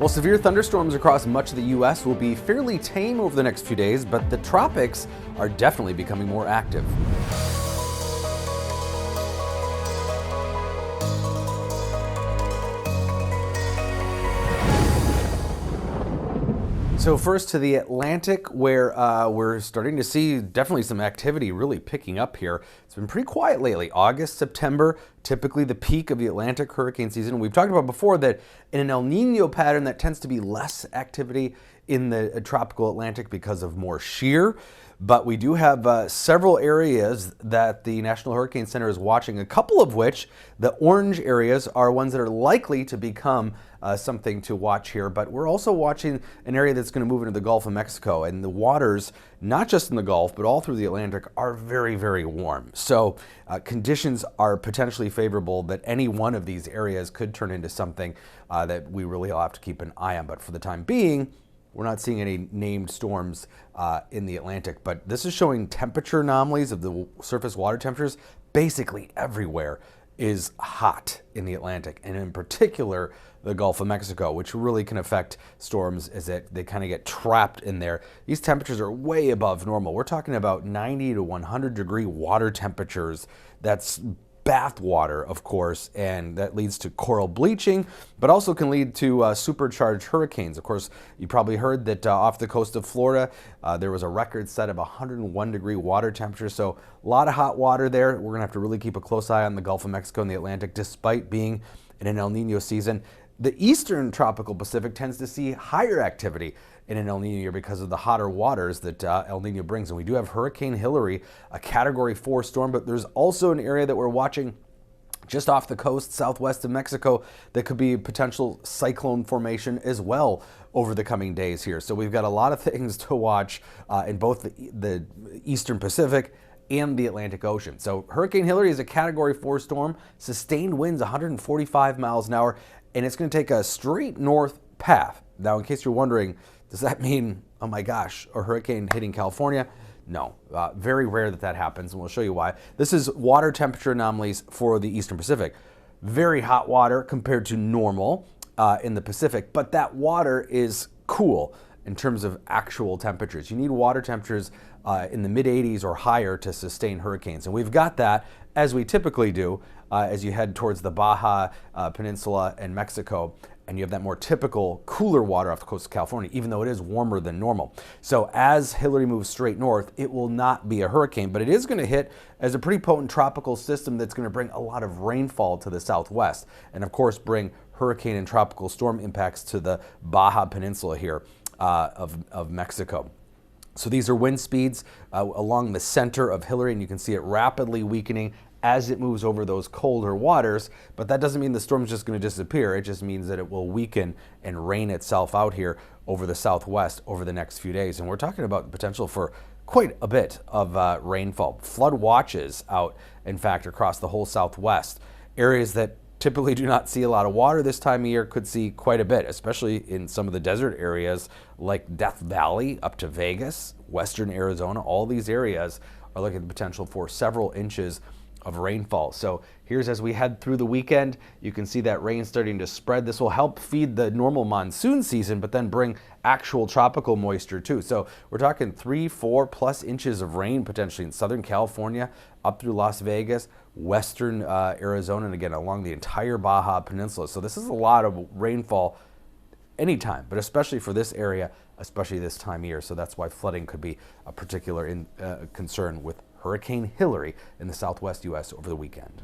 Well, severe thunderstorms across much of the U.S. will be fairly tame over the next few days, but the tropics are definitely becoming more active. So first to the Atlantic, where we're starting to see definitely some activity really picking up here. It's been pretty quiet lately. August, September, typically the peak of the Atlantic hurricane season. We've talked about before that in an El Nino pattern, that tends to be less activity in the tropical Atlantic because of more shear. But we do have several areas that the National Hurricane Center is watching, a couple of which, the orange areas, are ones that are likely to become something to watch here. But we're also watching an area that's going to move into the Gulf of Mexico. And the waters, not just in the Gulf, but all through the Atlantic, are very, very warm. So conditions are potentially favorable that any one of these areas could turn into something that we really will have to keep an eye on. But for the time being, we're not seeing any named storms in the Atlantic, but this is showing temperature anomalies of the surface water temperatures. Basically everywhere is hot in the Atlantic, and in particular the Gulf of Mexico, which really can affect storms as they kind of get trapped in there. These temperatures are way above normal. We're talking about 90 to 100 degree water temperatures. That's bath water, of course, and that leads to coral bleaching, but also can lead to supercharged hurricanes. Of course, you probably heard that off the coast of Florida, there was a record set of 101 degree water temperature. So a lot of hot water there. We're gonna have to really keep a close eye on the Gulf of Mexico and the Atlantic, despite being in an El Nino season. The eastern tropical Pacific tends to see higher activity in an El Nino year because of the hotter waters that El Nino brings. And we do have Hurricane Hilary, a Category 4 storm, but there's also an area that we're watching just off the coast, southwest of Mexico, that could be potential cyclone formation as well over the coming days here. So we've got a lot of things to watch in both the eastern Pacific and the Atlantic Ocean. So Hurricane Hilary is a Category 4 storm, sustained winds 145 miles an hour, and it's going to take a straight north path. Now, in case you're wondering, does that mean, oh my gosh, a hurricane hitting California? No, very rare that happens, and we'll show you why. This is water temperature anomalies for the Eastern Pacific. Very hot water compared to normal in the Pacific, but that water is cool in terms of actual temperatures. You need water temperatures in the mid-80s or higher to sustain hurricanes, and we've got that, as we typically do, as you head towards the Baja Peninsula and Mexico, and you have that more typical cooler water off the coast of California, even though it is warmer than normal. So as Hilary moves straight north, it will not be a hurricane, but it is going to hit as a pretty potent tropical system that's going to bring a lot of rainfall to the southwest, and of course bring hurricane and tropical storm impacts to the Baja Peninsula here of Mexico. So these are wind speeds along the center of Hilary, and you can see it rapidly weakening as it moves over those colder waters, but that doesn't mean the storm's just going to disappear. It just means that it will weaken and rain itself out here over the southwest over the next few days. And we're talking about the potential for quite a bit of rainfall. Flood watches out, in fact, across the whole southwest. Areas that typically do not see a lot of water this time of year could see quite a bit, especially in some of the desert areas like Death Valley up to Vegas, western Arizona. All these areas are looking at the potential for several inches of rainfall. So here's, as we head through the weekend, you can see that rain starting to spread. This will help feed the normal monsoon season, but then bring actual tropical moisture too. So we're talking 3-4+ inches of rain potentially in Southern California, up through Las Vegas, western Arizona, and again along the entire Baja Peninsula. So this is a lot of rainfall anytime, but especially for this area, especially this time of year. So that's why flooding could be a particular concern with Hurricane Hilary in the southwest U.S. over the weekend.